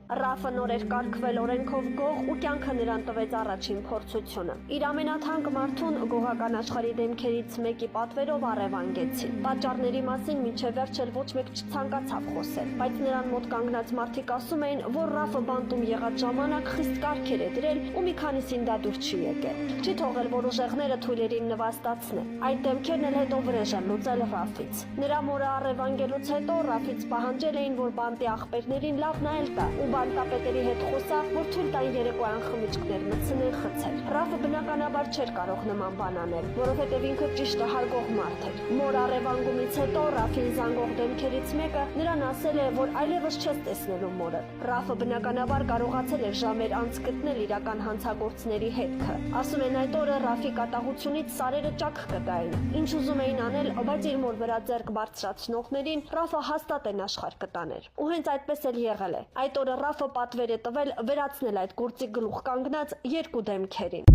Ռաֆը նոր էր կարգվել օրենքով գող ու կյանքը նրան տվեց առաջին փորձությունը։ Իր ամենաթանկ մարդուն գողական աշխարհի դեմքերից մեկի պատվերով առևանգեցին։ Պատճառների մասին մինչև վերջ էլ ոչ մեկ չցանկացավ խոսել, բայց նրան մոտ կանգնած մարդիկ ասում էին, որ Ռաֆը բանտում եղած ժամանակ խիստ կարգեր է դրել ու մի քանիսին դա դուր չի եկել։ Չի թողել, որ ուժեղները թույլերին նվաստացնեն։ Այդ դեմքերն էլ հետո վրեժ են լուծել Ռաֆից։ Նրա մորը առևանգելուց հետո Ռաֆից պահանջել էին, որ բանտի աղբերներին լավ նայել տա ու բանտապետերի հետ խոսավ, որ թույլ տան երեկոյան խմիչքներ մտցնեն խցել։ Ռաֆը բնականաբար չէր կարող նման բան անել, որովհետև ինքը ճիշտը հարգող մարդ էր։ Մոր առևանգումից հետո Ռաֆին զանգող դեմքերից մեկը նրան ասել է, որ այլևս չես տեսնելու մորը։ Ռաֆը բնականաբար կարողացել էր ժամեր անց գտնել իրական հանցագործների հետքը։ Ասում են այդ օրը Ռաֆի կատաղությունից սարերը ճաք կտային։ Ինչ ուզում էին անել, բայց իր մոր վրա ձեռք բարձրացնողներին Ռաֆը հաստատ են աշխարհ կտաներ։ Ու հենց այդպես էլ եղել է։ Այդ օրը Ռաֆը պատվեր է տվել վերացնել այդ գործի գլուխ կանգնած երկու դեմքերին։